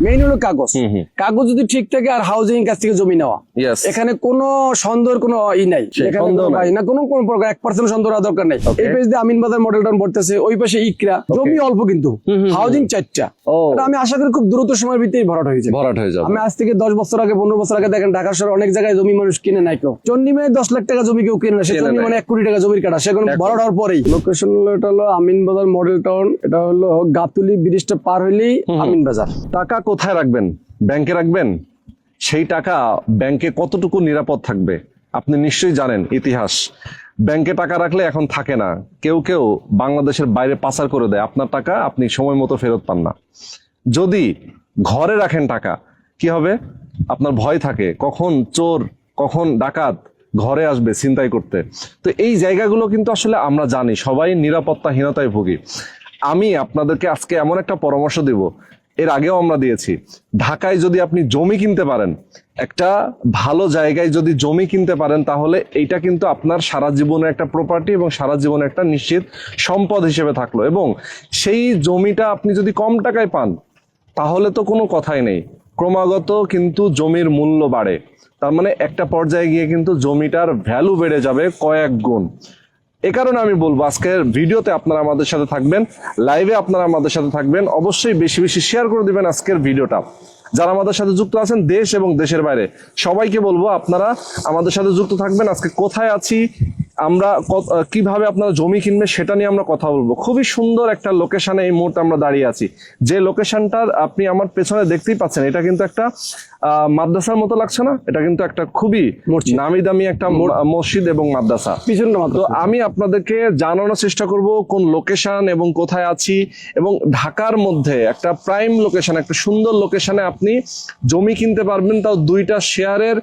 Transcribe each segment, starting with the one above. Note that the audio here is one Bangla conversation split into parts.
মেইন হলো কাগজ। কাগজ যদি ঠিক থাকে আর হাউজিং কাছ থেকে জমি নেওয়া, এখানে কোনো সন্দেহের কোনো নাই, এখানে কোনো প্রকার 1% সন্দেহ হওয়ার দরকার নাই। এই পেজ দিয়ে আমিন বাজার মডেল টাউন পড়তেছে, ওই পাশে ইকরা, জমি অল্প কিন্তু হাউজিং 4টা। আমি আশা করি খুব দ্রুত সময়ের ভিতরেই ভরাট হয়ে যাবে। আমি আজ থেকে 10 বছর আগে 15 বছর আগে দেখেন ঢাকা শহরে অনেক জায়গায় জমি মানুষ কিনে নাই, কেউ চন্ডিমে 10 লাখ টাকা জমি কেউ কিনে না, সে চন্ডি মানে 1 কোটি টাকা জমির কাটা, সেখানে ভরাট হওয়ার পরেই। লোকেশন এটা হলো আমিন বাজার মডেল টাউন, এটা হলো গাবতলী ব্রিজটা পার হইলেই আমিন বাজার। টাকা কোথায় রাখবেন? ব্যাংকে রাখবেন? সেই টাকা ব্যাংকে কতটুকু নিরাপদ থাকবে আপনি নিশ্চয়ই জানেন ইতিহাস। ব্যাংকে টাকা রাখলে এখন থাকে না, কেউ কেউ বাংলাদেশের বাইরে পাচার করে দেয় আপনার টাকা, আপনি সময় মতো ফেরত পান না। যদি ঘরে রাখেন টাকা কি হবে? আপনার ভয় থাকে কখন চোর কখন ডাকাত ঘরে আসবে ছিনতাই করতে। তো এই জায়গাগুলো কিন্তু আসলে আমরা জানি সবাই নিরাপত্তাহীনতায় ভুগি। আমি আপনাদেরকে আজকে এমন একটা পরামর্শ দিব, এর আগেও আমরা দিয়েছি। ঢাকায় যদি আপনি জমি কিনতে পারেন, একটা ভালো জায়গায় যদি জমি কিনতে পারেন, তাহলে এইটা কিন্তু আপনার সারা জীবনের একটা প্রপার্টি এবং সারা জীবনের একটা নিশ্চিত সম্পদ হিসেবে থাকলো। এবং সেই জমিটা আপনি যদি কম টাকায় পান তাহলে তো কোনো কথাই নেই, ক্রমাগত কিন্তু জমির মূল্য বাড়ে। তার মানে একটা পর্যায়ে গিয়ে কিন্তু জমিটার ভ্যালু বেড়ে যাবে কয়েক গুণ। এ কারণে আমি বলবো আজকের ভিডিওতে আপনারা আমাদের সাথে থাকবেন, লাইভে আপনারা আমাদের সাথে থাকবেন, অবশ্যই বেশি বেশি শেয়ার করে দিবেন আজকের ভিডিওটা। যারা আমাদের সাথে যুক্ত আছেন দেশ এবং দেশের বাইরে, সবাইকে বলবো আপনারা আমাদের সাথে যুক্ত থাকবেন। আজকে কোথায় আছি আমরা, কিভাবে আপনারা জমি কিনবেন সেটা নিয়ে আমরা কথা বলবো। খুবই সুন্দর একটা লোকেশনে এই মুহূর্তে আমরা দাঁড়িয়ে আছি। যে লোকেশনটার আপনি আমার পেছনে দেখতেই পাচ্ছেন, এটা কিন্তু একটা মাদ্রাসার মতো লাগছে না? এটা কিন্তু একটা খুবই নামি দামি একটা মসজিদ এবং মাদ্রাসা। তো আমি আপনাদেরকে জানানোর চেষ্টা করব কোন লোকেশন এবং কোথায় আছি, এবং ঢাকার মধ্যে একটা প্রাইম লোকেশন, একটা সুন্দর লোকেশনে আপনি জমি কিনতে পারবেন, তাও 2টা শেয়ারের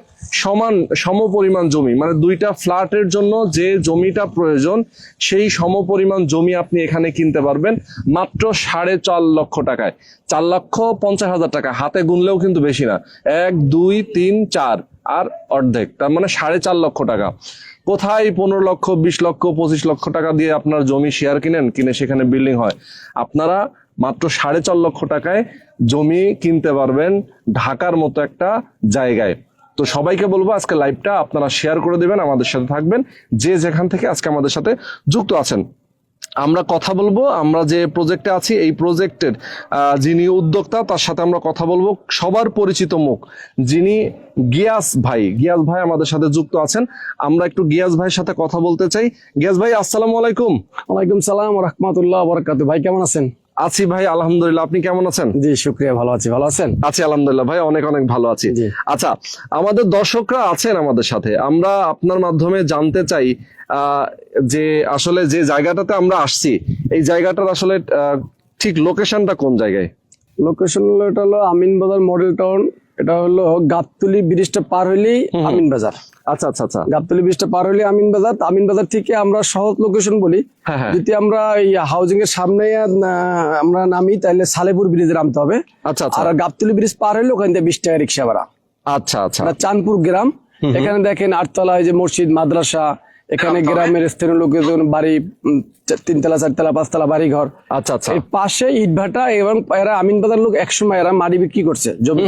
সম পরিমাণ জমি, মানে 2টা ফ্ল্যাটের জন্য যে জমিটা প্রয়োজন সেই সমপরিমাণ জমি আপনি এখানে কিনতে পারবেন মাত্র 4.5 লক্ষ টাকায়। 4,50,000 টাকা, হাতে গুনলেও কিন্তু বেশি না, 1 2 3 4 আর অর্ধেক, তার মানে 4.5 লক্ষ টাকা। কোথায় 15 লক্ষ 20 লক্ষ 25 লক্ষ টাকা দিয়ে আপনার জমি শেয়ার কিনে সেখানে বিল্ডিং হয়? আপনারা মাত্র 4.5 লক্ষ টাকায় জমি কিনতে পারবেন ঢাকার মতো একটা জায়গায়। তো সবাইকে বলবো আজকে লাইভটা আপনারা শেয়ার করে দিবেন, আমাদের সাথে থাকবেন যে যেখান থেকে আজকে আমাদের সাথে যুক্ত আছেন। আমরা কথা বলবো, আমরা যে প্রজেক্টে আছি এই প্রজেক্টের যিনি উদ্যোক্তা তার সাথে আমরা কথা বলবো। সবার পরিচিত মুখ যিনি গিয়াস ভাই আমাদের সাথে যুক্ত আছেন। আমরা একটু গিয়াস ভাইয়ের সাথে কথা বলতে চাই। গিয়াস ভাই আসসালামু আলাইকুম। ওয়ালাইকুম সালাম ওয়া রাহমাতুল্লাহি ওয়া বারাকাতুহু। ভাই কেমন আছেন? আছি ভাই আলহামদুলিল্লাহ, আপনি কেমন আছেন? জি শুকরিয়া, ভালো আছি। ভালো আছেন? আছি আলহামদুলিল্লাহ ভাই, অনেক অনেক ভালো আছি। আচ্ছা, আমাদের দর্শকরা আছেন আমাদের সাথে, আমরা আপনার মাধ্যমে জানতে চাই যে আসলে যে জায়গাটাতে আমরা আসছি এই জায়গাটার আসলে ঠিক লোকেশনটা কোন জায়গায়? লোকেশন হলো এটা হলো আমিন বাজার মডেল টাউন, এটা হলো গাবতলী ব্রিজটা পার হইলেই আমিন বাজার। আচ্ছা আচ্ছা আচ্ছা, গাবতলী ব্রিজটা পার হইলে আমিন বাজার। আমিন বাজার থেকে আমরা সহজ লোকেশন বলি, যদি আমরা এই হাউজিং এর সামনে আমরা নামি তাহলে সালেপুর ব্রিজে নামতে হবে। আচ্ছা আচ্ছা, আর গাবতলী ব্রিজ পার হইলে ওখান থেকে 20 টাকা রিক্সা ভাড়া। আচ্ছা আচ্ছা, চাঁদপুর গ্রাম। এখানে দেখেন 8তলা যে মসজিদ মাদ্রাসা, এখানে গ্রামের স্থানীয় লোকের বাড়ি 3 তলা 4 তলা 5 তলা বাড়ি ঘর। আচ্ছা আচ্ছা, এই পাশে ইটভাটা, এবং এরা আমিন বাজার লোক একসময় এরা মাটি বিক্রি করছে, জমি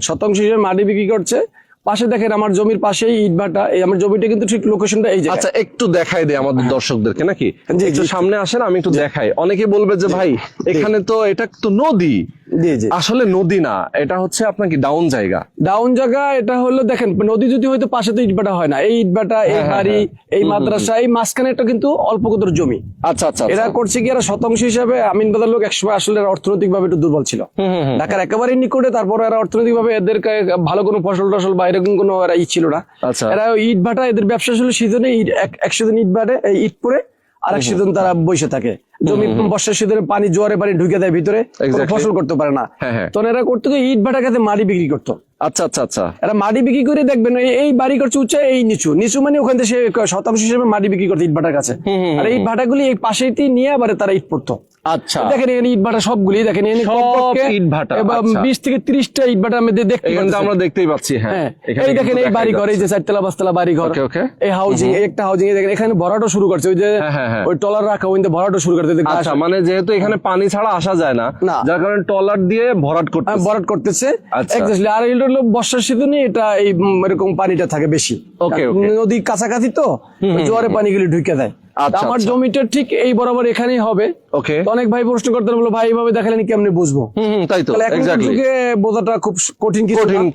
শতাংশ হিসেবে মাটি বিক্রি করছে। পাশে দেখেন আমার জমির পাশেই ইটভাটা, এই আমার জমিটা কিন্তু ঠিক লোকেশনটা এই জায়গায়। আচ্ছা একটু দেখাই দেয় আমাদের দর্শকদেরকে নাকি? একটু সামনে আসেন, আমি একটু দেখাই। অনেকে বলবে যে ভাই এখানে তো এটা তো নদী। আসলে নদী না, এটা হচ্ছে আপনার কি ডাউন জায়গা। ডাউন জায়গা এটা হলো, দেখেন নদী যদি হয়তো পাশে তো ইটভাটা হয় না, এই ইটভাটা এই বাড়ি এই মাদ্রাসা এই মাঝখানে একটা কিন্তু অল্প কতর জমি। আচ্ছা আচ্ছা, এরা করছে কি এরা শতাংশ হিসাবে, আমিন বাজার লোক একসময় আসলে অর্থনৈতিক ভাবে একটু দুর্বল ছিল, ঢাকার একেবারে নিকটে, তারপর এরা অর্থনৈতিক ভাবে এদের ভালো কোনো ফসল টসল বা এরকম কোনো এরা ছিল না। এরা ইট ভাটা, এদের ব্যবসা ছিল সিজনে 100 দিন ইট ভাটে, এই ইট পরে আরেক সিজন তারা বসে থাকে। জমি বর্ষার সিজনে পানি জোয়ারে পানি ঢুকে দেয় ভিতরে, ফসল করতে পারে না। তখন এরা করতো ইট ভাটা কাছে মাটি বিক্রি করতো। আচ্ছা আচ্ছা আচ্ছা, এরা মাটি বিক্রি করে দেখবেন এই বাড়ি করছে উঁচা, এই নিচু নিচু, মানে ওখান থেকে শতাংশ হিসেবে মাটি বিক্রি করতো ইট ভাটার কাছে। আর এই ভাটাগুলি এই পাশেই নিয়ে আবার তারা ইট পড়তো। আচ্ছা, দেখেন ইট ভাটা সবগুলি দেখেন, ইট ভাটা 20 থেকে 30টা ইট ভাটা আমরা আমরা দেখতেই পাচ্ছি। হ্যাঁ, এই দেখেন এই বাড়ি ঘর, এই যে 4 তলা 5 তলা বাড়ি ঘর, এই হাউজিং, একটা হাউজিং দেখেন এখানে ভরাটো শুরু করছে, ওই যে ওই টলার রাখা ওই ভরাটো শুরু করছে পারতো। আচ্ছা, মানে যেহেতু এখানে পানি ছাড়া আসা যায় না, যার কারণে ট্রলার দিয়ে ভরাট করতেছে। এক্স্যাক্টলি। আর এটা হলো বর্ষার সিজনে এটা এই এরকম পানিটা থাকে বেশি। নদীর কাছাকাছি তো জোয়ারে পানিগুলি ঢুকে দেয়। আমার জমিটা ঠিক এই বরাবর এখানেই হবে। অনেক ভাই প্রশ্ন করতে বললো, ভাই এইভাবে দেখালেন কেমনে বুঝবো? তাই তো, যুগে বোঝাটা খুব কঠিন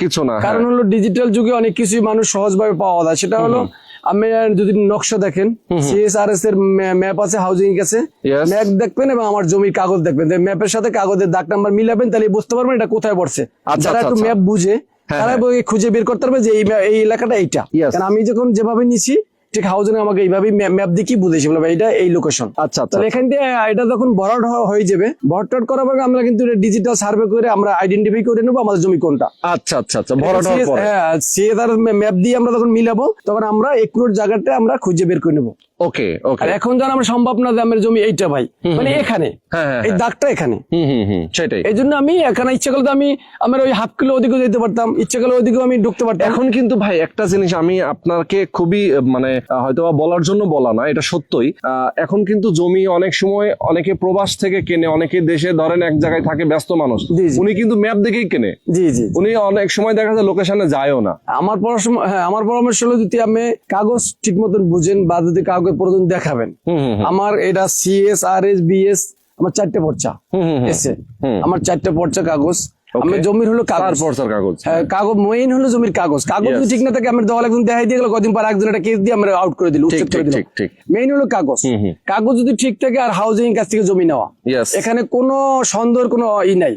কিছু না। কারণ হলো ডিজিটাল যুগে অনেক কিছুই মানুষ সহজভাবে পাওয়া যায়। সেটা হলো আপনি যদি নকশা দেখেন, CSRS এর ম্যাপ আছে, হাউজিং এর কাছে ম্যাপ দেখবেন এবং আমার জমির কাগজ দেখবেন, ম্যাপের সাথে কাগজের দাগ নাম্বার মিলাবেন, তাহলে বুঝতে পারবেন এটা কোথায় পড়ছে। যারা একটু ম্যাপ বুঝে তারা খুঁজে বের করতে পারবে যে এই এলাকাটা এইটা। কারণ আমি যখন যেভাবে নিছি ঠিক হাউজিং আমাকে এইভাবে ম্যাপ দিয়ে কি বুঝেছি বলবো এটা এই লোকেশন। তাহলে এখান থেকে এটা যখন ভরাট হয়ে যাবে, ভরাট করার পরে আমরা কিন্তু ডিজিটাল সার্ভে করে আমরা আইডেন্টিফাই করে নেবো আমাদের জমি কোনটা। ম্যাপ দিয়ে আমরা যখন মিলাবো তখন আমরা একুরেট জায়গাটা আমরা খুঁজে বের করে নেবো। এখন যেন আমরা সম্ভব না যে আমার জমি এইটা ভাই, মানে এখানে এই দাগটা এখানে, সেটাই। এই জন্য আমি এখানে ইচ্ছা করলে আমি আমার ওই হাফ কিলো ওদিকে যেতে পারতাম, ইচ্ছা করলে ওইদিকেও আমি ঢুকতে পারতাম। এখন কিন্তু ভাই একটা জিনিস আমি আপনাকে খুবই মানে হয়তো বলার জন্য বলা না, এটা সত্যই। এখন কিন্তু জমি অনেক সময় অনেকে প্রবাস থেকে কেনে, অনেকে দেশে ধরেন এক জায়গায় থাকে ব্যস্ত মানুষ, উনি কিন্তু ম্যাপ দেখেই কেনে। উনি অনেক সময় দেখা যায় লোকেশনে যায়ও না। আমার পরামর্শ হলো যদি আপনি কাগজ ঠিক মতন বুঝেন বা যদি কাগজ প্রয়োজন দেখাবেন, আমার এটা CSRS BS আমার 4টে পর্চা এসে, আমার 4টে পর্চা কাগজ। আমার জমির হলো কাগজ, কাগজ মেইন হলো জমির কাগজ। কাগজ যদি ঠিক না থাকে আমার দল একজন দেখাই দিয়ে গেল, কদিন পর একজন একটা কেস দিয়ে আমরা আউট করে দিল, উচ্ছেদ করে দিল। মেইন হলো কাগজ। কাগজ যদি ঠিক থাকে আর হাউজিং কাছ থেকে জমি নেওয়া, এখানে কোনো সন্দেহের কোনো নাই,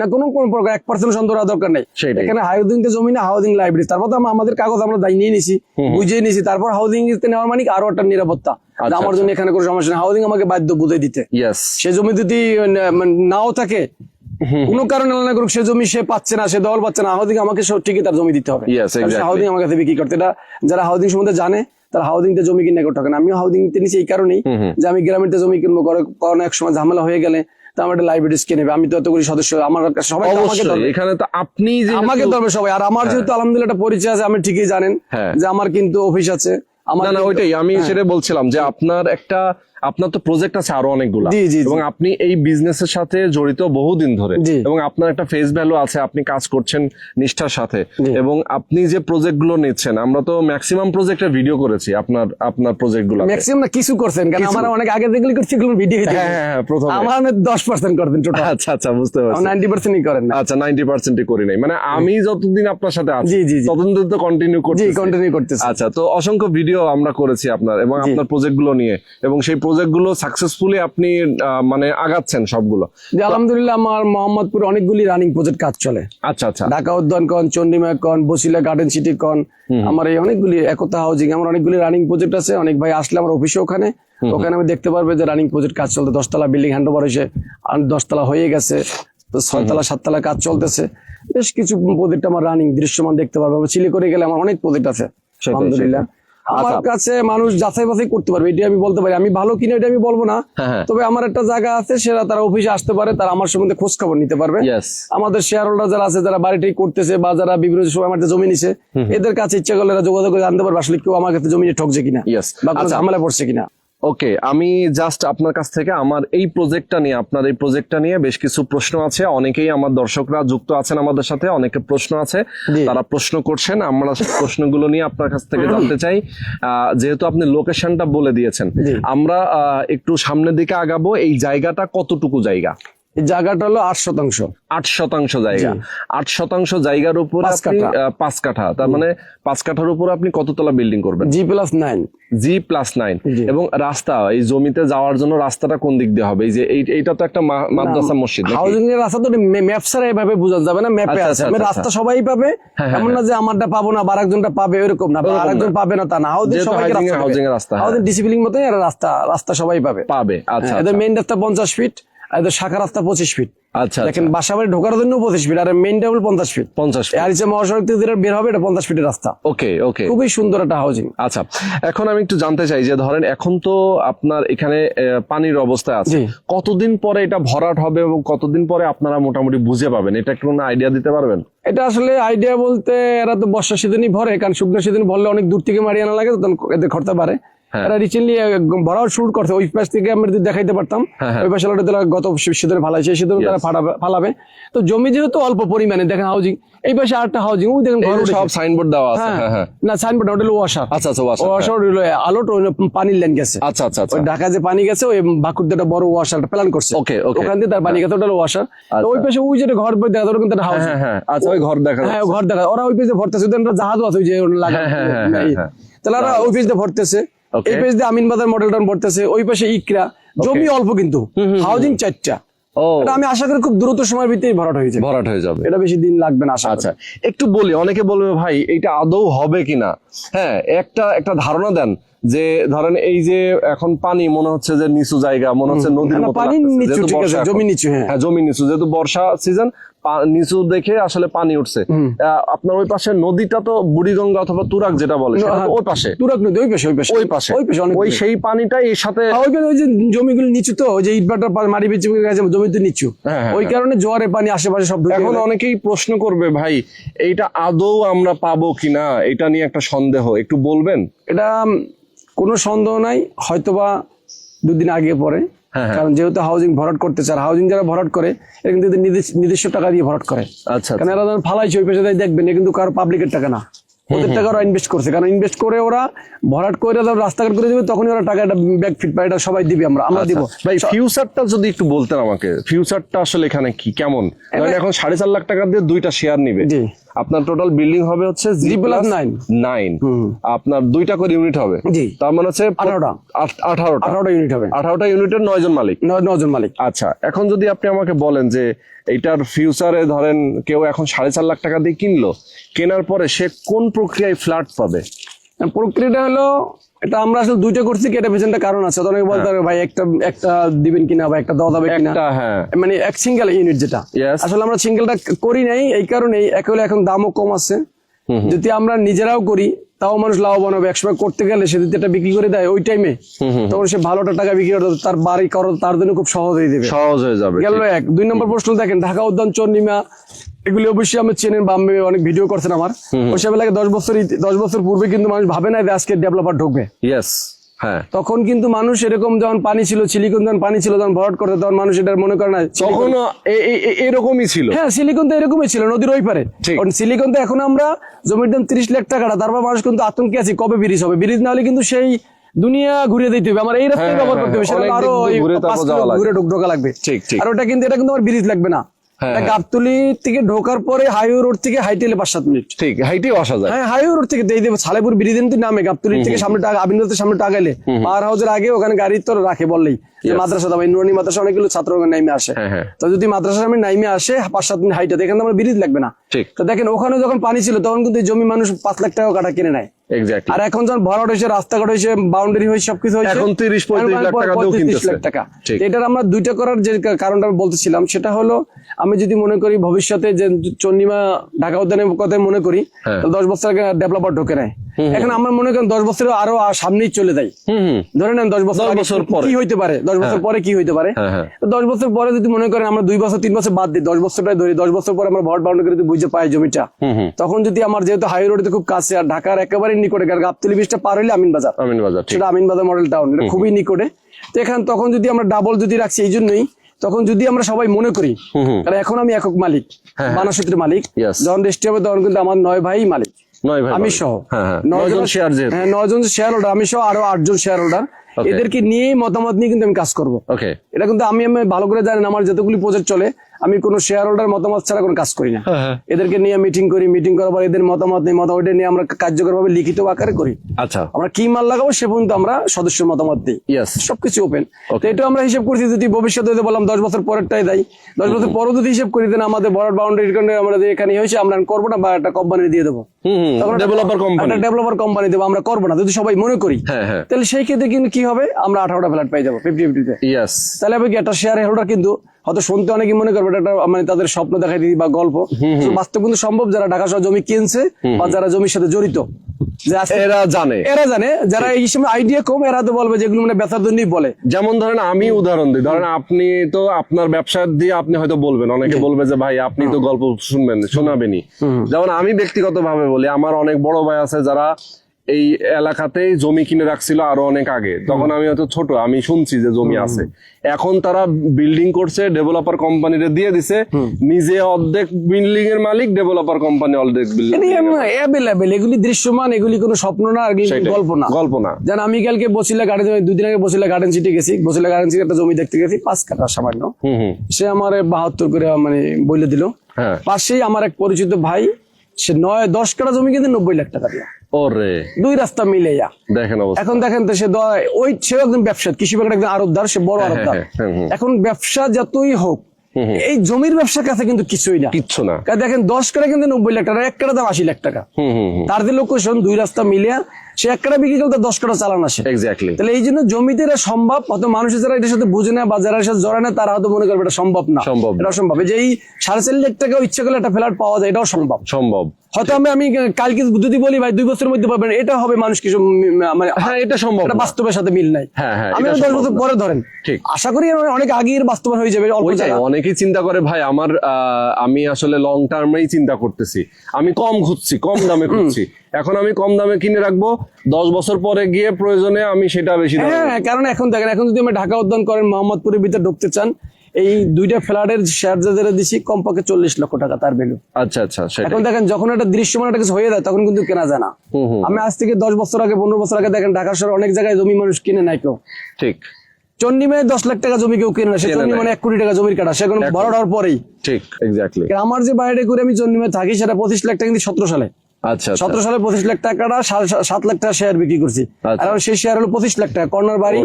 না কোনো প্রকার 1% সন্দেহ হওয়ার দরকার নেই। এখানে হাউজিং তে জমি না, হাউজিং লাইব্রেরি। তারপর আমাদের কাগজ আমরা দায় নিয়ে নিছি, বুঝিয়ে নিছি। তারপর হাউজিং নেওয়ার মানে আরো একটা নিরাপত্তা, আমার জন্য এখানে কোনো সমস্যা নেই। হাউজিং আমাকে বাধ্য বুঝে দিতে। সে জমি যদি নাও থাকে, কোনো কারণে আলাদা করুক, সে জমি সে পাচ্ছে না, সে দল পাচ্ছে না, হাউজিং আমাকে ঠিকই তার জমি দিতে হবে। হাউজিং আমার কাছে বিক্রি করতে, এটা যারা হাউজিং সম্বন্ধে জানে তারা হাউজিং তে জমি কিনে করতে হবে। আমিও হাউজিং তে নিচ্ছি এই কারণেই যে আমি গ্রামের তে জমি কিনবো, কারণ এক সময় ঝামেলা হয়ে গেলে আমার একটা লাইব্রেরি কিনে নেবে। আমি তো এতগুলি সদস্য, আমার সবাই এখানে তো আপনি আমাকে ধরবে সবাই। আর আমার যেহেতু আলহামদুলিল্লাহ একটা পরিচয় আছে, আমি ঠিকই জানেন যে আমার কিন্তু অফিস আছে। ওইটাই আমি সেটা বলছিলাম যে আপনার তো প্রজেক্ট আছে আরো অনেকগুলো, এবং আপনি এই বিজনেসের সাথে জড়িত বহুদিন ধরে, এবং আপনার একটা ফেস ভ্যালু আছে, আপনি কাজ করছেন নিষ্ঠার সাথে, এবং আপনি যে প্রজেক্ট গুলো নিচ্ছেন, আমরা তো ম্যাক্সিমাম প্রজেক্টের ভিডিও করেছি আপনার প্রজেক্ট গুলো। ম্যাক্সিমাম না, কিছু করছেন, কারণ আমরা অনেক আগে যেগুলো করছি ভিডিও প্রথমে আমার 10% করতেন টোটাল। আচ্ছা, বুঝতে পারছি। 90%ই করেন না। আচ্ছা, 90%ই করি নাই, মানে আমি যতদিন আপনার সাথে আছি ততদিন তো কন্টিনিউ করতেছি। আচ্ছা, তো অসংখ্য ভিডিও আমরা করেছি আপনার এবং আপনার প্রজেক্ট গুলো নিয়ে, এবং সেই প্রজেক্ট গুলো সাকসেসফুলি আপনি মানে আগাচ্ছেন সবগুলো। আলহামদুলিল্লাহ আমার মোহাম্মদপুরে অনেকগুলি রানিং প্রজেক্ট কাজ চলে। আচ্ছা, ঢাকা উদ্যান কন, চন্ডিমা কন, বসিলা গার্ডেন সিটি কন, আমার এই অনেকগুলি একতা হাউজিং, আমার অনেকগুলি রানিং প্রজেক্ট আছে। অনেক ভাই আসলে আমার অফিসে ওখানে আমি দেখতে পারবে যে রানিং প্রজেক্ট কাজ চলতে, 10 তলা বিল্ডিং হ্যান্ড ওভার হয়েছে, 10 তলা হয়ে গেছে, 6 তলা 7 তলা কাজ চলতেছে। বেশ কিছু প্রজেক্ট আমার রানিং দৃশ্যমান দেখতে পারবে। চিলি করে গেলে আমার অনেক প্রজেক্ট আছে আলহামদুলিল্লাহ। আমার কাছে মানুষ যাচাই বাছাই করতে পারবে, এটা আমি বলতে পারি। আমি ভালো কিনা এটা আমি বলবো না, তবে আমার একটা জায়গা আছে, সেটা তারা অফিসে আসতে পারে, তারা আমার সম্বন্ধে খোঁজ খবর নিতে পারবে। আমাদের শেয়ার হোল্ডার যারা আছে, যারা বাড়িটাই করতেছে বা যারা বিভিন্ন সময় আমার জমি নিছে, এদের কাছে ইচ্ছা করলে যোগাযোগ করে জানতে পারবে আসলে কেউ আমার কাছে জমি ঠকছে কিনা বা কোনো ঝামেলা পড়ছে কিনা। ওকে, আমি জাস্ট আপনার কাছ থেকে আপনার এই প্রজেক্টটা নিয়ে বেশ কিছু প্রশ্ন আছে। অনেকেই আমার দর্শকরা যুক্ত আছেন আমাদের সাথে, অনেকে প্রশ্ন আছে, তারা প্রশ্ন করছেন, আমরা প্রশ্নগুলো নিয়ে আপনার কাছ থেকে জানতে চাই। যেহেতু আপনি লোকেশনটা বলে দিয়েছেন, আমরা একটু সামনের দিকে আগাবো। এই জায়গাটা কতটুকু জায়গা? এই জায়গাটা হলো 8%। 8% জায়গা। 8% জায়গার উপর 5 কাঠা, তার মানে 5 কাঠার উপর আপনি কততলা বিল্ডিং করবেন? G+9। এবং রাস্তা, এই জমিতে যাওয়ার জন্য রাস্তাটা কোন দিক দিয়ে হবে? এই যে এইটা তো একটা মাদ্রাসা মসজিদ, হাউজিং এর রাস্তা তো ম্যাপ ছাড়া এভাবে বোঝা যাবে না। ম্যাপে আছে রাস্তা সবাই পাবে, এমন না যে আমারটা পাবো না বা আরেকজনটা পাবে, এরকম না, আরেকজন পাবে না তা না। হাউজিং এর রাস্তা, হাউজিং ডিসিপ্লিন মতোই রাস্তা সবাই পাবে। আচ্ছা, এদের মেইন রাস্তা 50 ফিট, এদের শাখা রাস্তা 25 ফিট। আচ্ছা, দেখেন বাসাবাড়ি ঢোকার জন্য 25 ফিট, আর মেইন ডাবল 50 ফিট। আর যে মহাসড়ক থেকে বের হবে এটা 50 ফিটের রাস্তা। ওকে, খুবই সুন্দর একটা হাউজিং। আচ্ছা, এখন আমি একটু জানতে চাই যে ধরেন এখন তো আপনার এখানে পানির অবস্থা আছে, কতদিন পরে এটা ভরাট হবে এবং কতদিন পরে আপনারা মোটামুটি বুঝে পাবেন, এটা একটু আইডিয়া দিতে পারবেন? এটা আসলে আইডিয়া বলতে, এরা তো বর্ষা সিজনই ভরে, কারণ শুকনো সিজন ভরলে অনেক দূর থেকে মারি আনা লাগে, তখন এদের খরচা বাড়ে। এরা রিসেন্টলি ভরাও শুরু করছে, ওই পাশ থেকে আমরা যদি দেখাইতে পারতাম, ওই পাশে তারা গত শীতের ফালাইছে, এই শীতের তারা ফালাবে। তো জমি যেহেতু অল্প পরিমাণে, দেখেন হাউজিং, এই পাশে আরেকটা হাউজিং, ওই দেখেন ঘর সব সাইনবোর্ড দেওয়া আছে। না সাইনবোর্ড ওটা ওয়াশার। আচ্ছা আচ্ছা, ওয়াশার হলো আলোট, পানির লাইন গেছে। আচ্ছা আচ্ছা আচ্ছা, ওই ঢাকা যে পানি গেছে, ওই বাঁকুড়তে একটা বড় ওয়াশার প্ল্যান করছে, ওকে ওকে, ওখান দিয়ে তার পানি গেছে, ওটা ওয়াশার। ওই পাশে ওই যে ঘর দেখা যায়, ওটা কিন্তু হাউস। আচ্ছা, ওই ঘর দেখা, হ্যাঁ ঘর দেখা, ওরা ওই পেজে ভরতেছে, জাহাজ আছে ওই যে লাগা, তাহলে ওরা ওই পেজে ভরতেছে, এই পেজ দিয়ে আমিন বাজার মডেল টাউন ভরতেছে, ওই পাশে ইকরা, জমি অল্প কিন্তু হাউজিং 4টা। এটা আমি আশা করি খুব দ্রুত সময়ের ভিতরে ভরাট হয়ে যাবে, এটা বেশি দিন লাগবে না আশা। আচ্ছা, একটু বলি, অনেকে বলবে ভাই এটা আদৌ হবে কিনা। হ্যাঁ, একটা ধারণা দেন যে ধরেন এই যে এখন পানি মনে হচ্ছে যে নিচু জায়গা, মনে হচ্ছে নদীর মতো পানি নিচু, ঠিক আছে, জমি নিচু। হ্যাঁ জমি নিচু, যেহেতু বর্ষা সিজন, নিচু দেখে আসলে পানি উঠছে। আপনার ওই পাশে নদীটা তো বুড়িগঙ্গা অথবা তুরাগ যেটা বলে, ওই পাশে তুরাগ নদী, ওই পাশে ওই সেই পানিটাই এর সাথে, ওই যে জমিগুলো নিচু, তো ওই যে ইটভাটার মাটি বেঁচে গেছে, জমি তো নিচু, ওই কারণে জোয়ারের পানি আশেপাশে সব। এখন অনেকেই প্রশ্ন করবে ভাই এইটা আদৌ আমরা পাবো কিনা, এটা নিয়ে একটা সন্দেহ, একটু বলবেন? এটা কোনো সন্দেহ নাই, হয়তোবা দুদিন আগে পরে, কারণ যেহেতু হাউজিং ভরাট করতে চায়, হাউজিং যারা ভরাট করে এরা কিন্তু নিজস্ব টাকা দিয়ে ভরাট করে। আচ্ছা, কারণ এরা যখন ফালাইছে ওই পেশে দেখবেন, কিন্তু কারো পাবলিকের টাকা না, ওদের টাকা ওরা ইনভেস্ট করছে। কারণ ইনভেস্ট করে ওরা ভরাট করে রাস্তাঘাট করে দিবে, তখনই ওরা টাকাটা ব্যাক ফিট পায়, এটা সবাই দিবে, আমরা দিব। ভাই ফিউচারটা যদি একটু বলতেন আমাকে, ফিউচারটা আসলে এখানে কি কেমন? এখন 4.5 লাখ টাকা দিয়ে 2টা শেয়ার নিবে, আপনার টোটাল বিল্ডিং হবে হচ্ছে G+9, আপনার 2টা করে ইউনিট হবে, তার মানে হচ্ছে 18টা ইউনিট হবে, 18টা ইউনিটের 9 জন মালিক। আচ্ছা, এখন যদি আপনি আমাকে বলেন যে এইটার ফিউচারে ধরেন কেউ এখন 4.5 লাখ টাকা দিয়ে কিনলো, কেনার পরে সে কোন প্রক্রিয়ায় ফ্ল্যাট পাবে? প্রক্রিয়াটা হলো, এটা আমরা আসলে 2টা করছি, এটা পেছনটা কারণ আছে। অনেকে বলতে পারে ভাই একটা দিবেন কিনা বা একটা দেওয়া যাবে কিনা, মানে এক সিঙ্গেল ইউনিট যেটা, আসলে আমরা সিঙ্গেলটা করি নাই এই কারণেই, এখন দামও কম আছে। যদি আমরা নিজেরাও করি তাও মানুষ লাভবান হবে। একসময় করতে গেলে সে যদি এটা বিক্রি করে দেয় ওই টাইমে, তখন সে ভালোটা টাকা বিক্রি করে তার বাড়ি করো, তার জন্য খুব সহজ হয়ে যাবে। গেল এক। 2 নম্বর প্রশ্ন দেখেন, ঢাকা উদ্যান, চন্দ্রিমা, এগুলি অবশ্যই আমি চেনেন বা আমি অনেক ভিডিও করছেন আমার, ওই সব এলাকায় 10 বছর পূর্বে কিন্তু মানুষ ভাবে না যে আজকে ডেভেলপার ঢুকবে। হ্যাঁ, তখন কিন্তু মানুষ এরকম, যখন পানি ছিল, সিলিকন যখন পানি ছিল, যখন ভরাট করতে, তখন মানুষ এটা মনে করে না, তখন এরকমই ছিল। হ্যাঁ, সিলিকন তো এরকমই ছিল, নদীর ওই পারে। সিলিকন তো এখন আমরা জমির দাম 30 লাখ টাকাটা, তারপর মানুষ কিন্তু আতঙ্কে আছে কবে ব্রিজ হবে, ব্রিজ না হলে কিন্তু সেই দুনিয়া ঘুরিয়ে দিতে হবে, আমার এই রাস্তায় ব্যবহার করতে হবে, সেটা আরো ঘুরে ঢোকা লাগবে। আর ওটা কিন্তু, এটা কিন্তু আমার ব্রিজ লাগবে না, গাবতলী থেকে ঢোকার পরে হাইওয়ে রোড থেকে হাইটেলে 5-7 মিনিট, ঠিক হাইটেও আসা যায়। হ্যাঁ, হাইওয়ে রোড থেকে দিয়ে দেবে সালেপুর ব্রিজের নামে, গাবতলী থেকে সামনে আবিনগরের সামনে টাগাইলে পাওয়ার হাউসের আগে ওখানে গাড়ি তো রাখে বললেই, মাদ্রাসা দাম, নুরানি মাদ্রাসা অনেকগুলো ছাত্র নাইমে আসে, তো যদি মাদ্রাসার সামনে নাইমে আসে 5-7 মিনিট হাইটে, এখানে আমার ব্রিজ লাগবে না। তো দেখেন, ওখানে যখন পানি ছিল তখন কিন্তু জমি মানুষ 5 লাখ টাকা কাটা কিনে নেয়। আর এখন যখন ভরাট হয়েছে, রাস্তাঘাট হয়েছে, বাউন্ডারি হয়েছে, সবকিছু হয়েছে, এখন 30-35 লাখ টাকা দিয়েও কিনতেছে। লাখ টাকা। এটার আমরা 2টা করার যে কারণটা আমি বলতেছিলাম, সেটা হলো আমি যদি মনে করি ভবিষ্যতে যে চন্দ্রিমা ঢাকা উদ্যানের কথা মনে করি, 10 বছর আগে ডেভেলপার ঢোকে নেয়, এখন আমরা মনে করি 10 বছর আরো সামনেই চলে যাই, ধরে নেন 10 বছর কি হইতে পারে, 10 বছর পরে কি হইতে পারে। 10 বছর পরে যদি মনে করেন আমরা 2 বছর 3 বছর বাদ দিই, 10 বছরটাই ধরি, 10 বছর পরে আমরা ভরাট বাউন্ডারি যদি বুঝে পাই জমিটা, তখন যদি আমার যেহেতু হাই রোডে খুব কাছে আর ঢাকার একেবারে নিকটে, গাবতলী ব্রিজটা পার হইলে আমিন বাজার, সেটা আমিন বাজার মডেল টাউন, এটা খুবই নিকটে। তো এখানে তখন যদি আমরা ডাবল যদি রাখছি, এই জন্যই তখন যদি আমরা সবাই মনে করি, কারণ এখন আমি একক মালিক, বানাসূত্রের মালিক, যখন রেজিস্ট্রি হবে তখন কিন্তু আমার 9 ভাই মালিক, আমি সহ 9 জন শেয়ার হোল্ডার, আমি সহ আরো 8 জন শেয়ার হোল্ডার, এদেরকে নিয়ে মতামত নিয়ে কিন্তু আমি কাজ করবো। এটা কিন্তু আমি ভালো করে জানেন, আমার যতগুলি প্রজেক্ট চলে আমি কোনো শেয়ার হোল্ডার মতামত ছাড়া কোনো কাজ করি না, এদেরকে নিয়ে মিটিং করি, মিটিং করার পর এদের মতামত নেই, মতামত নিয়ে আমরা কার্যকরভাবে লিখিত আকারে করি। আচ্ছা, আমরা কি মাল লাগাবো সে পর্যন্ত আমরা সদস্যের মতামত দিই, সবকিছু ওপেন। তো এটা আমরা হিসেব করছি, যদি ভবিষ্যতে বললাম 10 বছর পরেরটাই দেয়, 10 বছর পরও যদি হিসেব করি দেন আমাদের বড় বাউন্ডারি আমরা এখানে হয়েছে আমরা করবো না, বা একটা কোম্পানি দিয়ে দেবো, ডেভেলপার কোম্পানি দেবো, আমরা করবো না যদি সবাই মনে করি, তাহলে সেই ক্ষেত্রে কিন্তু কি হবে, আমরা 18টা ফ্ল্যাট পেয়ে যাবো 50-50-তে। তাহলে হবে কি, একটা শেয়ার হোল্ডার কিন্তু হয়তো শুনতে অনেকে মনে করবে এটা মানে তাদের স্বপ্ন দেখাই দিই বা গল্প, বাস্তব কিন্তু সম্ভব। যারা ঢাকা শহর জমি কিনছে বা যারা জমির সাথে জড়িত, এরা জানে, যারা এই সময় আইডিয়া কম, এরা তো বলবে যেগুলো মানে ব্যথার জন্যই বলে। যেমন ধরেন আমি উদাহরণ দিই, ধরেন আপনি তো আপনার ব্যবসা দিয়ে আপনি হয়তো বলবেন, অনেকে বলবে যে ভাই আপনি তো গল্প শোনাবেনি। যেমন আমি ব্যক্তিগত ভাবে বলি, আমার অনেক বড় ভাই আছে যারা এই এলাকাতেই জমি কিনে রাখছিল আরো অনেক আগে, তখন আমি হয়তো ছোট, আমি শুনছি যে জমি আছে। এখন তারা বিল্ডিং করছে, ডেভেলপার কোম্পানিরে দিয়ে দিছে, নিজে অর্ধেক বিল্ডিং এর মালিক, ডেভেলপার কোম্পানি অর্ধেক বিল্ডিং। অ্যাভেলেবেল, এগুলি দৃশ্যমান, এগুলি কোনো স্বপ্ন না, এগুলি গল্প না, গল্প না। যেন আমি কালকে বসিলা গার্ডেন, 2 দিন আগে বসিলা গার্ডেন সিটি গেছি, বসিলা গার্ডেন সিটি একটা জমি দেখতে গেছি 5 কাঠা সামান্য, সে আমার 72 করে মানে বলে দিল। পাশেই আমার এক পরিচিত ভাই, সে 9-10 কাঠা জমি কিন্তু 90 লাখ টাকা দিয়া, ওরে 2 রাস্তা মিলাইয়া। দেখেন অবস্থা। এখন দেখেন তো সে সেও একজন ব্যবসা, কৃষি বিভাগের একজন আরবদার, সে বড় আরবদার। এখন ব্যবসা যতই হোক, এই জমির ব্যবসার কাছে কিন্তু কিছুই না, কিচ্ছু না। দেখেন 10 কাঠা কিন্তু 90 লাখ টাকা, 1 কাঠা দাম 80 লাখ টাকা। তার যে লোকেশন 2 রাস্তা মিলিয়া সে 1 কাঠা বিক্রি করতে 10 কাঠা চালান আসে। এক্স্যাক্টলি। তাহলে এই জন্য জমিতে এটা সম্ভব, হয়তো মানুষের যারা এটার সাথে বুঝে না বা যারা এর সাথে জড়ায় না, তারা হয়তো মনে করবে এটা সম্ভব না, এটা অসম্ভব। এই যে এই 4.5 লাখ টাকা ইচ্ছা করলে একটা ফ্ল্যাট পাওয়া যায়, এটাও সম্ভব। হয়তো আমি কালকে যদি বলি ভাই 2 বছরের মধ্যে পাবেন, এটা হবে মানুষ কিছু মানে এটা সম্ভব, এটা বাস্তবের সাথে মিল নাই। আমি 10 বছর পরে ধরেন, ঠিক আশা করি অনেক আগের বাস্তবায়ন হয়ে যাবে। অনেকেই চিন্তা করে ভাই আমার আমি আসলে লং টার্মেই চিন্তা করতেছি, আমি কম খুঁজছি, কম দামে খুঁজছি, এখন আমি কম দামে কিনে রাখবো, 10 বছর পরে গিয়ে প্রয়োজনে আমি সেটা বেশি দামে। হ্যাঁ, কারণ এখন দেখেন, এখন যদি আমি ঢাকা উদ্যান করেন, মোহাম্মদপুরের ভিতরে ঢুকতে চান, এই 2টা ফ্ল্যাটের শেয়ার যাদের দিছি কমপক্ষে 40 লক্ষ টাকা তার ভ্যালু। আচ্ছা আচ্ছা। এখন দেখেন যখন একটা দৃশ্যমান একটা কিছু হয়ে যায়, তখন কিন্তু কেনা যায় না। আমি আজ থেকে 10 বছর আগে, 15 বছর আগে দেখেন ঢাকা শহরে অনেক জায়গায় জমি মানুষ কিনে নাই কেউ। ঠিক। চন্ডিমায় 10 লাখ টাকা জমি কেউ কিনে না, সে চন্ডিমায় 1 কোটি টাকা জমির কাটা, সে এখন বড় হওয়ার পরেই। ঠিক, এক্স্যাক্টলি। আমার যে বাইরে করে আমি চন্ডিমায় থাকি, সেটা 25 লাখ টাকা কিন্তু 17 সালে। আচ্ছা, 17 সালে 25 লাখ টাকাটা 7 লাখ টাকা শেয়ার বিক্রি করছি, আর সেই শেয়ার হলো 25 লাখ টাকা, কর্নার বাড়ি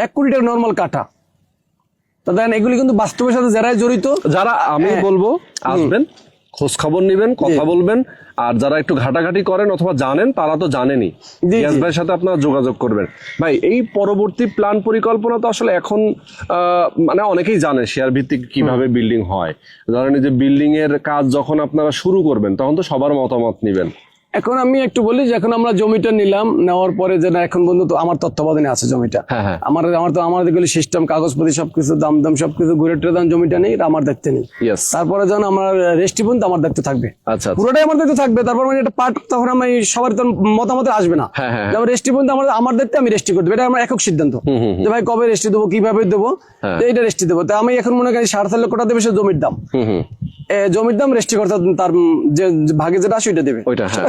1 কোটি টাকা নর্মাল কাটা। তো দেখেন এগুলি কিন্তু বাস্তবের সাথে যারাই জড়িত, যারা আমি বলবো আসবেন, খোঁজ খবর নিবেন, কথা বলবেন, আর যারা একটু ঘাটাঘাটি করেন অথবা জানেন, তারা তো জানেনই, ইয়াস ভাইয়ের সাথে আপনারা যোগাযোগ করবেন। ভাই এই পরবর্তী প্ল্যান পরিকল্পনা তো আসলে এখন মানে অনেকেই জানে শেয়ার ভিত্তিক কিভাবে বিল্ডিং হয়। ধরেন এই যে বিল্ডিং এর কাজ যখন আপনারা শুরু করবেন, তখন তো সবার মতামত নিবেন। এখন আমি একটু বলি যে এখন আমরা জমিটা নিলাম, নেওয়ার পরে যে না এখন পর্যন্ত আমার তত্ত্বাবধানে আছে জমিটা, আমাদের গুলি সিস্টেম, কাগজপত্র সবকিছু, দাম সবকিছু ঘুরে টুরে দাম, জমিটা নেই, এটা আমার দায়িত্ব নেই। তারপরে যখন আমার রেস্টি পর্যন্ত আমার দায়িত্ব থাকবে, পুরোটাই আমার দায়িত্ব থাকবে। তারপর মানে একটা পার্ট তখন আমি সবার মতামত আসবে না, যেমন রেস্টি পর্যন্ত আমার দায়িত্ব, আমি রেস্টি করে দেবো, এটা আমার একক সিদ্ধান্ত যে ভাই কবে রেস্টি দেবো, কিভাবে দেবো, এইটা রেস্টি দেবো। তো আমি এখন মনে করি 4.5 লক্ষ টাকা দেবে সে জমির দাম, জমির দাম রেস্টি করতে তার যে ভাগে যেটা আসে ওইটা দেবে,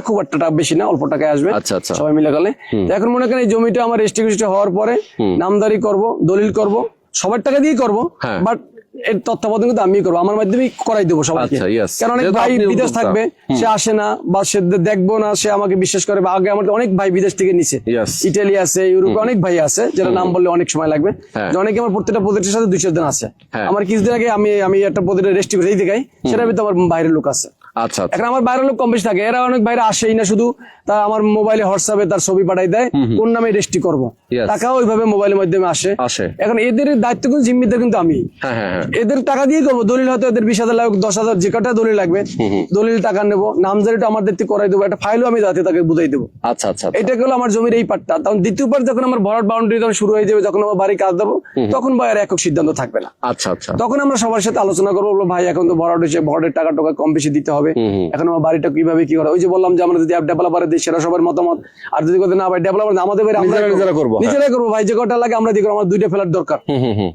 খুব একটা টাকা বেশি না, অল্প টাকায় আসবে সবাই মিলে গেলে। এখন মনে করেন এই জমিটা আমার রেস্টি হওয়ার পরে নামদারি করব, দলিল করব, সবার টাকা দিয়ে করব, বাট এর তত্ত্বাবধান কিন্তু আমি করবো, আমার মাধ্যমে করাই দেবো সবাইকে। কারণ অনেক ভাই বিদেশ থাকবে, সে আসে না বা সে দেখবো না, সে আমাকে বিশ্বাস করে, বা আগে আমার অনেক ভাই বিদেশ থেকে নিছে, ইটালি আছে, ইউরোপে অনেক ভাই আছে, যারা নাম বললে অনেক সময় লাগবে, অনেকে আমার প্রত্যেকটা প্রজেক্টের সাথে 2-4 দিন আছে। আমার কিছুদিন আগে আমি একটা প্রজেক্টের রেস্টি করে এই দেখাই, সেটার ভিতরে আমার বাইরের লোক আছে। এখন আমার বাইরের লোক কম বেশি থাকে, এরা অনেক বাইরে আসেই না, শুধু তা আমার মোবাইলে হোয়াটসঅ্যাপে তার ছবি পাঠাই দেয়, কোন নামে রেস্টি করবো, টাকা ওইভাবে মোবাইলের মাধ্যমে আসে। এখন এদের দায়িত্ব কিন্তু জিম্মিদার কিন্তু আমি, এদের টাকা দিয়ে করবো, দলিল হয়তো এদের 20,000 লাগবে, 10,000 যে কটা দলিল লাগবে, দলিল টাকা নেবো, নামজারিটা আমার দায়িত্ব করাই দেবো, একটা ফাইলও আমি যাতে তাকে বুঝাই দেবো। এটা গেলো আমার জমির এই পার্টটা। তখন দ্বিতীয় পার্ট যখন আমার ভরাট বাউন্ডারি যখন শুরু হয়ে যাবে, যখন আমার বাড়ি কাজ দেবো, তখন ভাই আর একক সিদ্ধান্ত থাকবে না। তখন আমরা সবার সাথে আলোচনা করবো, ভাই এখন তো ভরাট হয়েছে, ভরাটের টাকা কম বেশি দিতে হবে, এখন আমার বাড়িটা কিভাবে কি করা। ওই যে বললাম যে আমরা যদি ডেভেলপারে দিই, সেটা সবার মতামত, আর যদি না ভাই ডেভেলপার আমাদের বাড়ি নিজেরাই করবো, ভাই যে কটা লাগে আমরা দিয়ে করবো, আমার 2টা ফ্ল্যাট দরকার,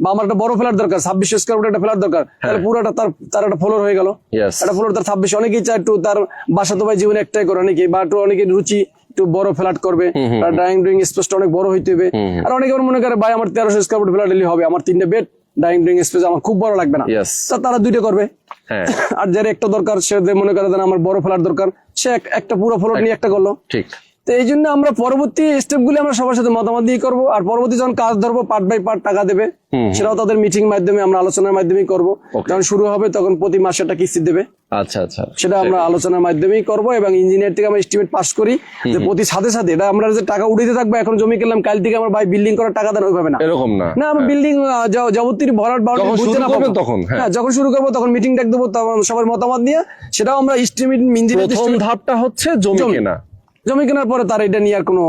বা আমার একটা বড় ফ্ল্যাট দরকার, 26 স্কয়ার ফুট একটা ফ্ল্যাট দরকার, তাহলে পুরোটা তার একটা ফ্লোর হয়ে গেল, একটা ফ্লোর তার 26, অনেকেই চায় একটু তার বাসা তো ভাই জীবনে একটাই করে অনেকে, বা একটু অনেকে রুচি একটু বড় ফ্ল্যাট করবে, তার ড্রয়িং স্পেসটা অনেক বড় হইতে হবে, আর অনেকে মনে করে ভাই আমার 1300 স্কয়ার ফুট ফ্ল্যাট হলে হবে, আমার 3টা বেড, ড্রয়িং স্পেস আমার খুব বড় লাগবে না, তারা 2টা করবে। আর যার একটা দরকার, সে মনে করে আমার বড় ফ্ল্যাট দরকার, সে একটা পুরো ফ্লোর নিয়ে একটা করলো। তো এই জন্য আমরা পরবর্তী স্টেপ গুলি আমরা সবার সাথে মতামত দিয়ে করবো, আর পরবর্তী যখন কাজ ধরবো, পার্ট বাই পার্ট টাকা দেবে, সেটাও তাদের মিটিং মাধ্যমে আমরা আলোচনার মাধ্যমেই করবো। যখন শুরু হবে তখন প্রতি মাসে একটা কিস্তি দেবে, সেটা আমরা আলোচনার মাধ্যমেই করবো। এবং ইঞ্জিনিয়ার থেকে আমরা এস্টিমেট পাস করি যে প্রতি সাথে এটা আমরা যে টাকা উড়িতে থাকবো, এখন জমি কিনলাম, কাল থেকে আমার ভাই বিল্ডিং করার টাকা দেন, ওইভাবে না, এরকম না, আমরা বিল্ডিং যাবতীয় ভরাট বাউন্ডারি বুঝতে না পারবো, তখন যখন শুরু করবো তখন মিটিং ডাক দেবো, তখন সবার মতামত নিয়ে সেটাও আমরা এস্টিমেট, প্রথম ধাপটা হচ্ছে জমি কেনা, জমি কেনার পরে তার এটা নিয়ে আর কোনো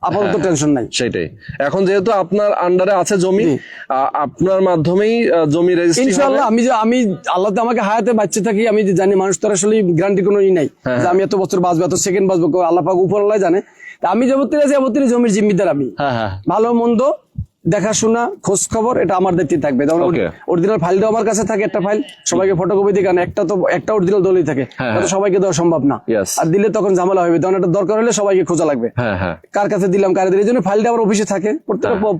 আপাতত টেনশন নাই। সেটাই, এখন যেহেতু আপনার আন্ডারে আছে জমি, আপনার মাধ্যমেই জমি রেজিস্ট্রি ইনশাআল্লাহ। আমি আল্লাহ তো আমাকে হায়াতে বাঁচতে থাকি, আমি জানি মানুষ তো আসলে গ্যারান্টি কোনো নাই যে আমি এত বছর বাঁচবো, এত সেকেন্ড বাঁচবো, আল্লাহ পাক উপর আল্লাহ জানে। তা আমি যাবতীয় জমির জিম্মিদার আমি। হ্যাঁ হ্যাঁ ভালো মন্দ দেখাশোনা খোঁজ খবর এটা আমার দায়িত্বে থাকবে। যেমন Okay. অরিজিনাল ফাইলটা আমার কাছে থাকে, একটা ফাইল সবাইকে ফটোকপি দিই, কারণ একটা অরিজিনাল দলই থাকে, হ্যাঁ, এটা তো সবাইকে দেওয়া সম্ভব না। Yes. আর দিলে তখন ঝামেলা হবে, তখন এটা দরকার হলে সবাইকে খোঁজা লাগবে, হ্যাঁ হ্যাঁ কার কাছে দিলাম কারে দিলাম। এই জন্য ফাইলটা আমার অফিসে থাকে,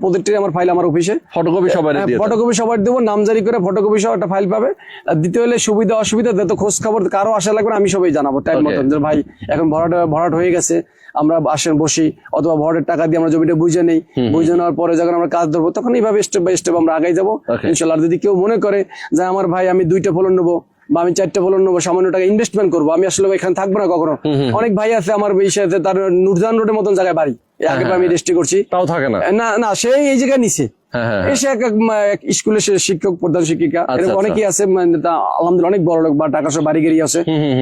প্রত্যেকটি আমার ফাইল আমার অফিসে, ফটোকপি সবাই দিয়ে দেন। ফটোকপি সবার দেবো, নামজারি করে ফটোকপি সহ একটা ফাইল পাবে। আর দিতে হলে সুবিধা অসুবিধা তো খোঁজ খবর কারো আসা লাগবে না, আমি সবাই জানাবো টাইম Okay. মতন যে ভাই এখন ভরাট হয়ে গেছে, আমরা আসেন বসি, অথবা ভরাটের টাকা দিয়ে আমরা জমিটা বুঝে নেই, বুঝে নেওয়ার পরে যখন আমরা কাজ ধরবো তখন এইভাবে স্টেপ বাই স্টেপ আমরা আগাই যাবো Okay. ইনশাল্লাহ। আর যদি কেউ মনে করে যে আমার ভাই আমি 2টা ফলন নেবো বা আমি 4টা ফলন নেবো, সামান্য টাকা ইনভেস্টমেন্ট করবো, আমি আসলে এখানে থাকবো না কখনো। অনেক ভাই আছে আমার সাথে, তার নুরজান রোডের মতন জায়গায় বাড়ি, আগে আমি রেজিস্ট্রি করছি, তাও থাকে না। না না সেই এই জায়গায় নিছে হ্যাঁ হ্যাঁ এসে এক স্কুলের শিক্ষক প্রধান শিক্ষিকা আচ্ছা, এরকম অনেকেই আছে, আলহামদুলিল্লাহ অনেক বড় লোক বা টাকা সব বাড়ি গাড়ি আছে,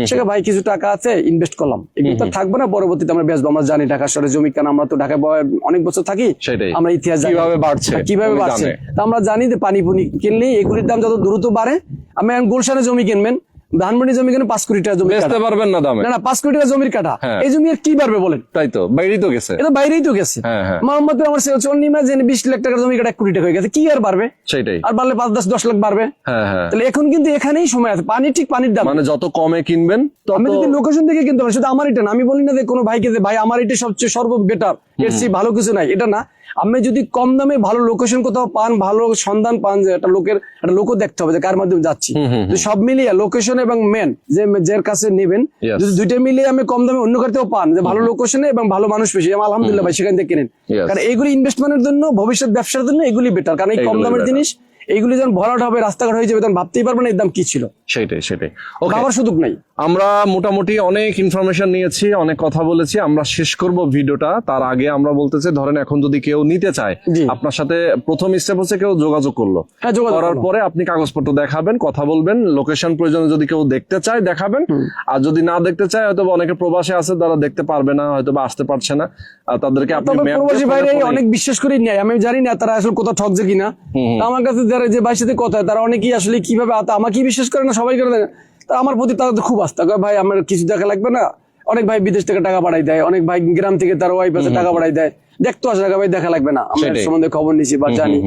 সেখানে ভাই কিছু টাকা আছে ইনভেস্ট করলাম, এগুলো তো থাকবে না, পরবর্তীতে আমরা বেচবো। আমরা জানি ঢাকা শহরে জমি, কেন আমরা তো ঢাকায় অনেক বছর থাকি, সেটাই। আমরা ইতিহাস জানি কিভাবে বাড়ছে, কিভাবে উনি বাড়ছে। জানে। তা আমরা জানি যে পানি কিনলেই এগুলির দাম যত দ্রুত বাড়ে, আমি এখন গুলশানে জমি কিনবেন, ধানমন্ডি জমি কিনে 5 কোটি টাকা জমি বেচতে কাটা। পারবেন না দামে। না 5 কোটি টাকা জমির কাটা, হ্যাঁ। এই জমি আর কি বাড়বে বলেন? তাই তো বাইরেই তো গেছে। এটা বাইরেই তো গেছে। হ্যাঁ, হ্যাঁ। মোহাম্মদপুর আমার চন্ডিমা যে 20 লাখ টাকার জমি কাটা 1 কোটি টাকা হয়ে গেছে, কি আর বাড়বে? সেটাই। আর বাড়লে 5-10 লাখ বাড়বে। হ্যাঁ হ্যাঁ তাহলে এখন কিন্তু এখানেই সময় আছে, পানি ঠিক পানির দাম। মানে যত কমে কিনবেন তত আমি যদি লোকেশন থেকে কিনতে পারি, শুধু আমার এটা না, আমি বলি না যে কোনো ভাইকে যে ভাই আমার এটা সবচেয়ে সর্ব বেটার, এর চেয়ে ভালো কিছু নাই, এটা না। আপনি যদি কম দামে ভালো লোকেশন কোথাও পান, ভালো সন্ধান পান, যে একটা লোকও দেখতে হবে যে কার মাধ্যমে যাচ্ছি, যদি সব মিলিয়ে লোকেশন এবং মেন যার কাছে নেবেন, Yes. যদি দুইটা মিলিয়ে আমি কম দামে অন্য কাছেও পান, যে ভালো লোকেশনে এবং ভালো মানুষ পেয়েছি, আলহামদুলিল্লাহ ভাই সেখান থেকে কিনেন। Yes. কারণ এইগুলি ইনভেস্টমেন্টের জন্য, ভবিষ্যৎ ব্যবসার জন্য এগুলি বেটার, কারণ এই কম এইগুলি দামের better. জিনিস এইগুলি যখন ভরাট হবে, রাস্তাঘাট হয়ে যাবে, তখন ভাবতেই পারবেন না এর দাম কি ছিল, সেটাই সেটাই। ওকে, ভাবার সুযোগ নাই। আমরা মোটামুটি অনেক ইনফরমেশন নিয়েছি, অনেক কথা বলেছি, আমরা শেষ করব ভিডিওটা। তার আগে আমরা বলতে চাই, ধরেন এখন যদি কেউ নিতে চায়, জি। আপনার সাথে প্রথম স্টেপ হচ্ছে কেউ যোগাযোগ করলো, হ্যাঁ, যোগাযোগ করার করলো। পরে আপনি কাগজপত্র দেখাবেন, কথা বলবেন, লোকেশন প্রয়োজনে যদি কেউ দেখতে চায় দেখাবেন, আর যদি না দেখতে চায়, হয়তো অনেকে প্রবাসী আছে যারা দেখতে পারবে না, হয়তো বা আসতে পারছে না, আর তাদেরকে আপনি তবে map প্রবাসী দিয়ে বাইরে পরে- অনেক বিশ্বাস করে নেয়, আমি জানি না তারা আসলে কোথাও ঠকছে কিনা। তা আমার কাছে যারা যে ভাইয়ের সাথে কথা হয়, তারা অনেকেই আসলে কিভাবে আমাকে বিশ্বাস করে না, সবাই করে দেয়। তা আমার প্রতি তারা তো খুব আস্থা, কয় ভাই আমার কিছু দেখা লাগবে না। অনেক ভাই বিদেশ থেকে টাকা পাঠাই দেয়, অনেক ভাই গ্রাম থেকে তার ওয়াইফ আছে টাকা পাঠাই দেয়, দেখতে আসে টাকা, ভাই দেখা লাগবে না, আমরা এর সেটাই। সম্বন্ধে খবর নিছি বা জানি।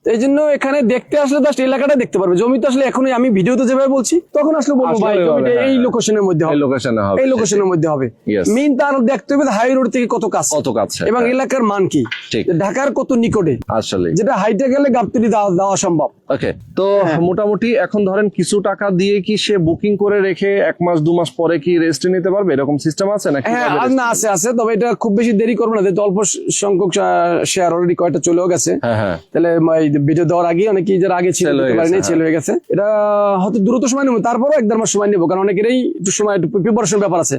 তো এই জন্য এখানে দেখতে আসলে জাস্ট এলাকাটা দেখতে পারবে, জমি তো আসলে এখনই আমি ভিডিওতে যেভাবে বলছি, তখন আসলে বলবো আসলে ভাই হবে, জমিটা হ্যাঁ, এই হ্যাঁ। লোকেশনের মধ্যে এই হবে, লোকেশনে হবে, এই লোকেশনের মধ্যে হবে। Yes. মেইন তার দেখতে হবে হাই রোড থেকে কত কাছে, কত কাছে, এবং হ্যাঁ। এলাকার মান কি, ঠিক। যে ঢাকার কত নিকটে, আসলে যেটা হাইটে গেলে গাবতলি দেওয়া সম্ভব। ওকে। তো মোটামুটি এখন ধরেন কিছু টাকা দিয়ে কি সে বুকিং করে রেখে 1 মাস 2 মাস পরে কি রেজিস্ট্রি নিতে পারবে, এরকম সিস্টেম আছে নাকি? হ্যাঁ, আর না আছে, তবে এটা খুব বেশি দেরি করবো না, যেহেতু অল্প সংখ্যক শেয়ার অলরেডি কয়টা চলেও গেছে। হ্যাঁ হ্যাঁ তাহলে ভিডিও দেওয়ার আগে অনেকেই যারা আগে ছিল Sell হয়ে গেছে, সেল হয়ে গেছে, এটা হয়তো দ্রুত সময় নেবো, তারপরও 1-1.5 মাস সময় নেবো, কারণ অনেকেরই একটু সময়, একটু প্রিপারেশন ব্যাপার আছে।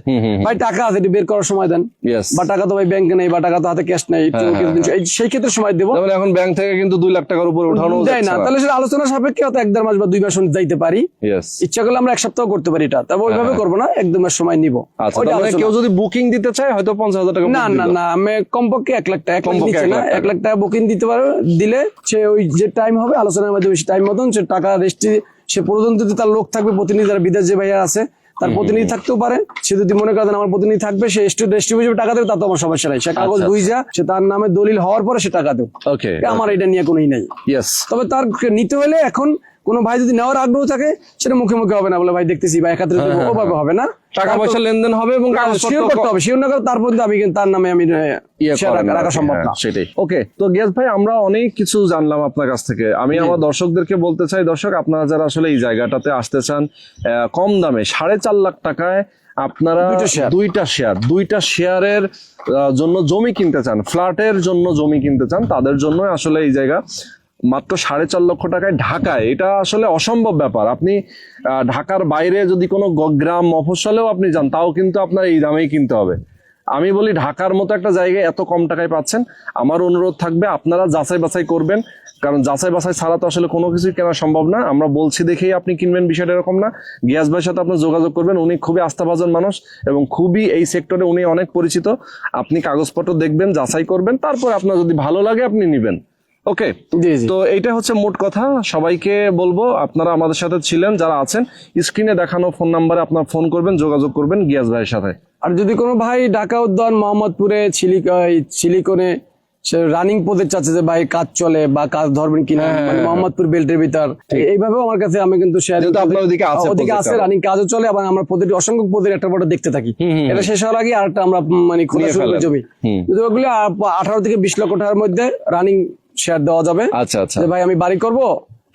ভাই টাকা আছে, একটু বের করার সময় দেন, Yes. বা টাকা তো ভাই ব্যাংকে নেই, বা টাকা তো হাতে ক্যাশ নেই, একটু সেই ক্ষেত্রে সময় দেবো। যেমন এখন ব্যাংক থেকে কিন্তু 2 লাখ টাকার উপর উঠানো দেয় না, তাহলে সেটা আলোচনা সাপেক্ষে হয়তো 1-1.5 মাস বা 2 মাস যাইতে পারি, ইয়েস। ইচ্ছা করলে আমরা 1 সপ্তাহ করতে পারি এটা, তবে ওইভাবে করবো না, 1-2 মাস সময় নিব। আচ্ছা, ওইটা তার মানে আলোচনা। কেউ যদি বুকিং দিতে চায় হয়তো 50,000 টাকা না book না দিল। না, আমি কমপক্ষে 1 লাখ টাকা, 1 লাখ কমপক্ষে নিচ্ছে 1 না, লাখ টাকা। 1 লাখ টাকা বুকিং দিতে পারো, দিলে সে ওই যে টাইম হবে আলোচনার মাধ্যমে, সে টাইম মতন সে টাকা রেজিস্ট্রি, সে পর্যন্ত তার লোক থাকবে, প্রতিনিধি যারা বিদেশ যে ভাইয়া আছে তার প্রতিনিধি থাকতেও পারে, সে যদি মনে করেন আমার প্রতিনিধি থাকবে, সে রেজিস্ট্রি টাকা দেবে, তা তো আমার সমস্যা নাই, সে কাগজ আচ্ছা, বুঝা সে তার নামে দলিল হওয়ার পরে সে টাকা দেবে, ওকে। আমার এটা নিয়ে কোনোই নাই। ইয়েস। তবে তার নিতে হলে এখন কোন ভাই যদি নেওয়ার আগ্রহ থাকে, সেটা মুখে মুখে হবে না, বলে ভাই দেখতেছি ভাই একাত্রে ওভাবে হবে না, টাকা পয়সা লেনদেন হবে এবং শিওর করতে হবে, শিওর না করে তারপর আমি কিন্তু তার নামে আমি share রাখা সম্ভব না। সেটাই। ওকে, তো গিয়াস ভাই আমরা অনেক কিছু জানলাম আপনার কাছ থেকে। আমি আমার দর্শকদেরকে বলতে চাই, দর্শক আপনারা যারা আসলে এই জায়গাটাতে আসতে চান কম দামে 4.5 লাখ টাকায় আপনারা দুইটা শেয়ারের জন্য জমি কিনতে চান, ফ্ল্যাটের জন্য জমি কিনতে চান, তাদের জন্য আসলে এই জায়গা মাত্র 4.5 লক্ষ টাকায় ঢাকায়। এটা আসলে অসম্ভব ব্যাপার। আপনি ঢাকার বাইরে যদি কোনো গ্রাম মফস্বলেও আপনি যান, তাও কিন্তু আপনার এই দামেই কিনতে হবে। আমি বলি ঢাকার মতো একটা জায়গায় এত কম টাকায় পাচ্ছেন। আমার অনুরোধ থাকবে আপনারা যাচাই বাছাই করবেন, কারণ যাচাই বাছাই ছাড়া তো আসলে কোনো কিছুই কেনা সম্ভব না। আমরা বলছি দেখেই আপনি কিনবেন, বিষয়টা এরকম না। গিয়াস ভাইয়ের সাথে আপনি যোগাযোগ করবেন, উনি খুবই আস্থাভাজন মানুষ এবং খুবই এই সেক্টরে উনি অনেক পরিচিত। আপনি কাগজপত্র দেখবেন, যাচাই করবেন, তারপর আপনার যদি ভালো লাগে আপনি নিবেন। ওকে, জি জি তো এইটা হচ্ছে মোট কথা। সবাইকে বলবো আপনারা আমাদের সাথে ছিলেন, যারা আছেন স্ক্রিনে দেখানো ফোন নাম্বারে আপনার ফোন করবেন, যোগাযোগ করবেন গিয়াস ভাইয়ের সাথে। আর যদি কোনো ভাই ঢাকা উদ্যান মোহাম্মদপুরে সিলিকনে রানিং পদের চাচ্ছে যে ভাই কাজ চলে বা কাজ ধরবেন কিনা, মানে মোহাম্মদপুর বেল্টের ভিতর, এইভাবেও আমার কাছে আমি কিন্তু শেয়ার যেহেতু আপনার ওদিকে আছে ওদিকে আছে রানিং কাজও চলে, এবং আমরা প্রতিটি অসংখ্য পদের একটা পর দেখতে থাকি। এটা শেষ হওয়ার আগে আরেকটা আমরা মানে খোলা শুরু করি জমি, যদি ওগুলো 18 থেকে 20 লক্ষ টাকার মধ্যে রানিং শেয়ার দেওয়া যাবে। আচ্ছা আচ্ছা, যে ভাই আমি বাড়ি করব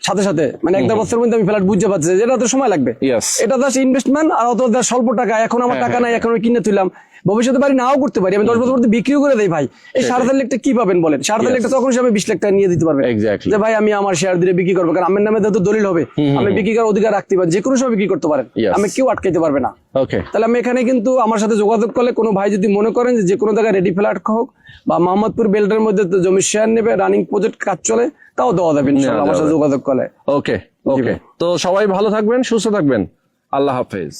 সাথে সাথে, মানে 1-1.5 বছরের মধ্যে আমি ফ্ল্যাট বুঝতে পারছি যেটা তো সময় লাগবে। ইয়েস, এটা জাস্ট ইনভেস্টমেন্ট, আর অত স্বল্প টাকা। এখন আমার টাকা নাই, এখন আমি কিনে তুললাম, ভবিষ্যতে বাড়ি নাও করতে পারি, আমি 10 বছর পরে বিক্রিও করে দেই ভাই। এই 4.5 লাখ টাকা কি পাবেন বলেন? 4.5 লাখ টাকা তখন আমি 20 লাখ টাকা নিয়ে দিতে পারবেন। এক্স্যাক্টলি, যে ভাই আমি আমার শেয়ার দিয়ে বিক্রি করবো, কারণ আমার নামে তো দলিল হবে, আমি বিক্রি করার অধিকার রাখতে পারি, যে কোনো সময় বিক্রি করতে পারেন, আমি কেউ আটকাইতে পারবে না। ওকে, তাহলে আমি এখানে কিন্তু আমার সাথে যোগাযোগ করলে, কোনো ভাই যদি মনে করেন যে কোনো জায়গায় রেডি ফ্ল্যাট হোক বা মোহাম্মদপুর বেল্টের মধ্যে জমির শেয়ার নেবে, রানিং প্রজেক্ট কাজ চলে, তাও দেওয়া যাবে ইনশাআল্লাহ আমার সাথে যোগাযোগ করলে। ওকে ওকে। তো সবাই ভালো থাকবেন, সুস্থ থাকবেন, আল্লাহ হাফেজ।